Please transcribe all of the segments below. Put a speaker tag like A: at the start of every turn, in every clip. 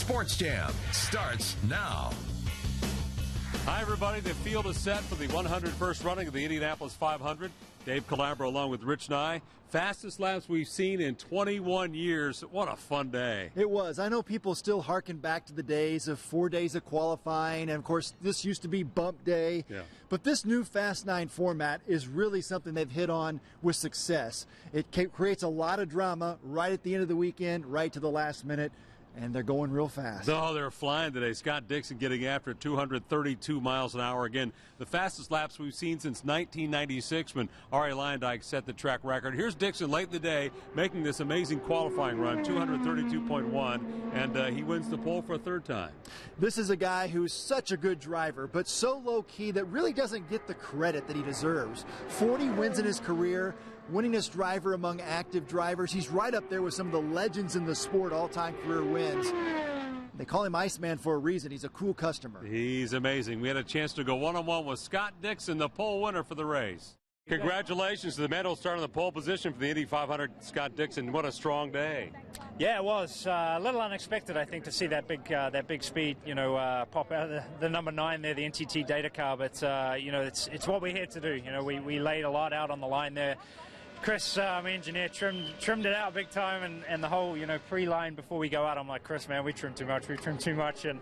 A: Sports Jam starts now.
B: Hi, everybody. The field is set for the 101st running of the Indianapolis 500. Dave Calabro along with Rich Nye. Fastest laps we've seen in 21 years. What a fun day.
C: It was. I know people still harken back to the days of 4 days of qualifying, and of course this used to be bump day.
B: Yeah.
C: But this new Fast 9 format is really something they've hit on with success. It creates a lot of drama right at the end of the weekend, right to the last minute. And they're going real fast.
B: Oh, they're flying today. Scott Dixon getting after 232 miles an hour. Again, the fastest laps we've seen since 1996 when Arie Luyendyk set the track record. Here's Dixon late in the day making this amazing qualifying run, 232.1, and he wins the pole for a third time.
C: This is a guy who's such a good driver, but so low-key that really doesn't get the credit that he deserves. 40 wins in his career. Winningest driver among active drivers. He's right up there with some of the legends in the sport, all-time career wins. They call him Iceman for a reason. He's a cool customer.
B: He's amazing. We had a chance to go one-on-one with Scott Dixon, the pole winner for the race. Congratulations to the man who'll start on the pole position for the Indy 500, Scott Dixon. What a strong day.
D: Yeah, it was a little unexpected, I think, to see that big speed, pop out of the number 9 there, the NTT data car. But it's what we're here to do. We laid a lot out on the line there. Chris, my engineer, trimmed it out big time, and the whole, pre-line before we go out, I'm like, Chris, man, we trimmed too much, and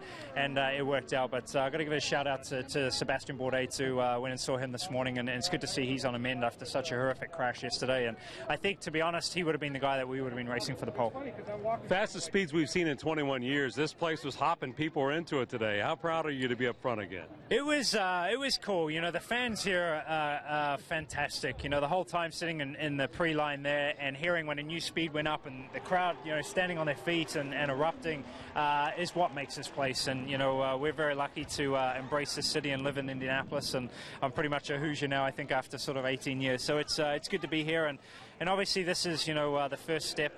D: it worked out. But I've got to give a shout out to Sebastian Bourdais too. Went and saw him this morning, and it's good to see he's on a mend after such a horrific crash yesterday. And I think, to be honest, he would have been the guy that we would have been racing for the pole.
B: Fastest speeds we've seen in 21 years. This place was hopping. People were into it today. How proud are you to be up front again?
D: It was cool. The fans here are fantastic. The whole time sitting in the pre-line there and hearing when a new speed went up and the crowd, standing on their feet and erupting is what makes this place. And, we're very lucky to embrace this city and live in Indianapolis. And I'm pretty much a Hoosier now, I think, after sort of 18 years. So it's good to be here. And obviously this is, the first step,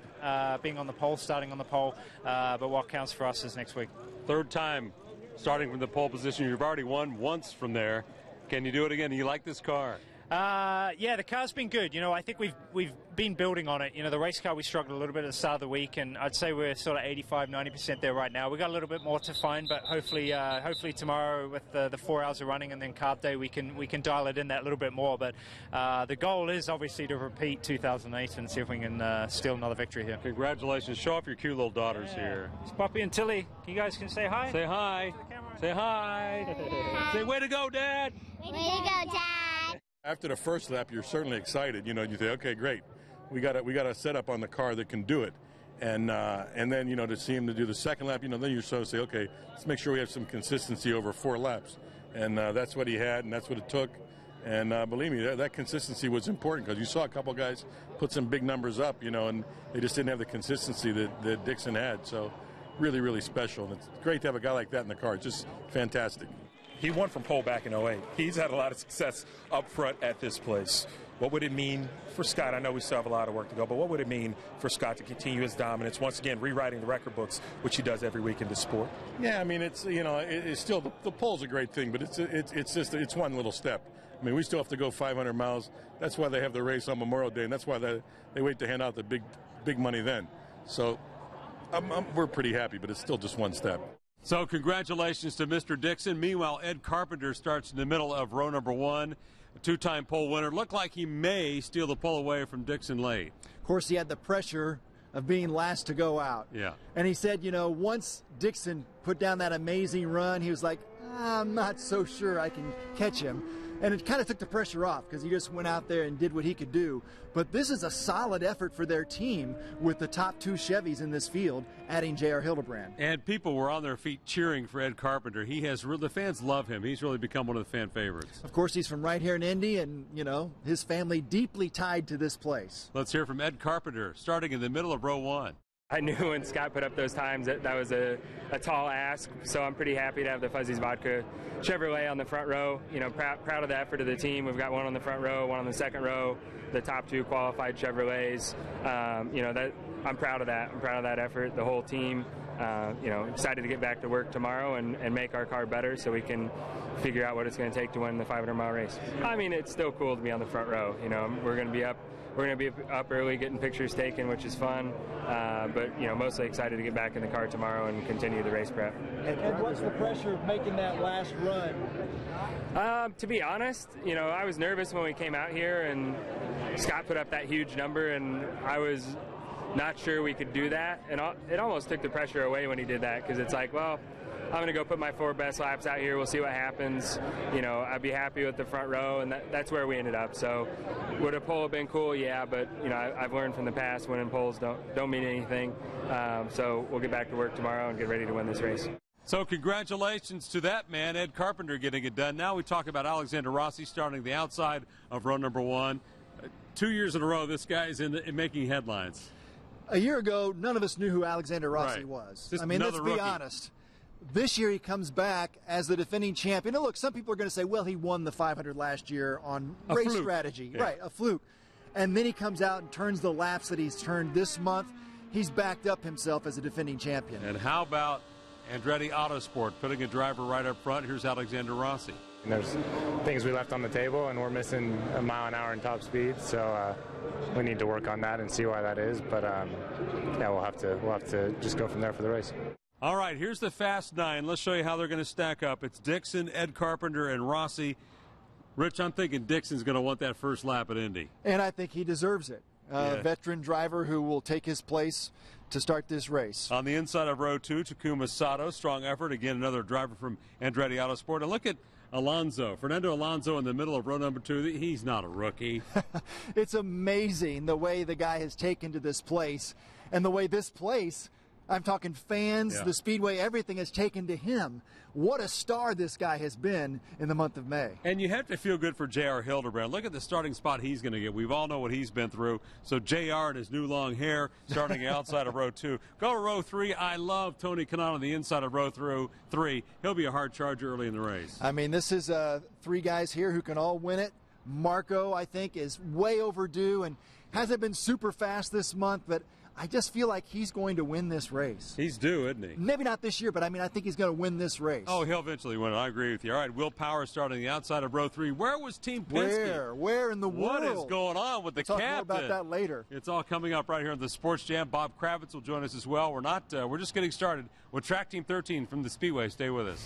D: being on the pole, starting on the pole. But what counts for us is next week.
B: Third time starting from the pole position. You've already won once from there. Can you do it again? Do you like this car?
D: Yeah, the car's been good. I think we've been building on it. The race car, we struggled a little bit at the start of the week, and I'd say we're sort of 85-90% there right now. We got a little bit more to find, but hopefully tomorrow with the 4 hours of running and then carb day, we can dial it in that little bit more. But the goal is obviously to repeat 2008 and see if we can steal another victory here.
B: Congratulations! Show off your cute little daughters here.
D: It's Poppy and Tilly. You guys can say hi.
B: Say hi. Say hi. Say way to go, Dad.
E: Way to go, Dad.
F: After the first lap, you're certainly excited. You say, okay, great, we got a setup on the car that can do it, and then to see him to do the second lap, then you're so say, okay, let's make sure we have some consistency over 4 laps, and that's what he had, and that's what it took, and believe me, that consistency was important because you saw a couple guys put some big numbers up, and they just didn't have the consistency that Dixon had. So really, really special, and it's great to have a guy like that in the car. It's just fantastic.
G: He won from pole back in 08. He's had a lot of success up front at this place. What would it mean for Scott? I know we still have a lot of work to go, but what would it mean for Scott to continue his dominance, once again rewriting the record books, which he does every week in this sport?
F: Yeah, I mean, it's it's still the pole's a great thing, but it's one little step. I mean, we still have to go 500 miles. That's why they have the race on Memorial Day, and that's why they wait to hand out the big money then. So we're pretty happy, but it's still just one step.
B: So congratulations to Mr. Dixon. Meanwhile, Ed Carpenter starts in the middle of row number 1. A 2-time pole winner. Looked like he may steal the pole away from Dixon late.
C: Of course, he had the pressure of being last to go out.
B: Yeah.
C: And he said, once Dixon put down that amazing run, he was like, I'm not so sure I can catch him. And it kind of took the pressure off because he just went out there and did what he could do. But this is a solid effort for their team with the top 2 Chevys in this field, adding J.R. Hildebrand.
B: And people were on their feet cheering for Ed Carpenter. The fans love him. He's really become one of the fan favorites.
C: Of course, he's from right here in Indy, and, his family deeply tied to this place.
B: Let's hear from Ed Carpenter, starting in the middle of row 1.
H: I knew when Scott put up those times that was a tall ask, so I'm pretty happy to have the Fuzzy's Vodka Chevrolet on the front row. Proud of the effort of the team. We've got one on the front row, one on the second row, the top 2 qualified Chevrolets. I'm proud of that. I'm proud of that effort, the whole team. Excited to get back to work tomorrow and make our car better so we can figure out what it's going to take to win the 500-mile race. I mean, it's still cool to be on the front row. We're going to be up we're going to be up early getting pictures taken, which is fun. But mostly excited to get back in the car tomorrow and continue the race prep.
C: And what's the pressure of making that last run?
H: To be honest, I was nervous when we came out here, and Scott put up that huge number, and I was not sure we could do that. And it almost took the pressure away when he did that, because it's like, well, I'm going to go put my 4 best laps out here. We'll see what happens. I'd be happy with the front row, and that's where we ended up. So would a pole have been cool? Yeah, but, I've learned from the past winning poles don't mean anything. So we'll get back to work tomorrow and get ready to win this race.
B: So congratulations to that man, Ed Carpenter, getting it done. Now we talk about Alexander Rossi starting the outside of row number 1. 2 years in a row, this guy is in making headlines.
C: A year ago, none of us knew who Alexander Rossi was.
B: Just
C: let's be honest. This year he comes back as the defending champion. Now, look, some people are going to say, well, he won the 500 last year on race strategy.
B: Yeah.
C: Right, a fluke. And then he comes out and turns the laps that he's turned this month. He's backed up himself as a defending champion.
B: And how about Andretti Autosport putting a driver right up front? Here's Alexander Rossi.
I: And there's things we left on the table, and we're missing a mile an hour in top speed, so we need to work on that and see why that is. But yeah, we'll have to just go from there for the race.
B: All right, here's the Fast 9. Let's show you how they're going to stack up. It's Dixon, Ed Carpenter, and Rossi. Rich, I'm thinking Dixon's going to want that first lap at Indy.
C: And I think he deserves it. Veteran driver who will take his place to start this race.
B: On the inside of row 2, Takuma Sato, strong effort. Again, another driver from Andretti Autosport. And look at Fernando Alonso in the middle of row number 2. He's not a rookie.
C: It's amazing the way the guy has taken to this place, and the way this place, I'm talking fans, the speedway, everything has taken to him. What a star this guy has been in the month of May.
B: And you have to feel good for J.R. Hildebrand. Look at the starting spot he's going to get. We all know what he's been through. So J.R. and his new long hair starting outside of row 2. Go to row 3. I love Tony Kanaan on the inside of row 3. He'll be a hard charger early in the race.
C: I mean, this is 3 guys here who can all win it. Marco, I think, is way overdue and hasn't been super fast this month, but I just feel like he's going to win this race.
B: He's due, isn't he?
C: Maybe not this year, but I think he's going to win this race.
B: Oh, he'll eventually win it. I agree with you. All right, Will Power starting the outside of row 3. Where was Team Penske?
C: Where in the world?
B: What is going on with the captain?
C: Talk more about that later.
B: It's all coming up right here on the Sports Jam. Bob Kravitz will join us as well. We're just getting started with Track Team 13 from the Speedway. Stay with us.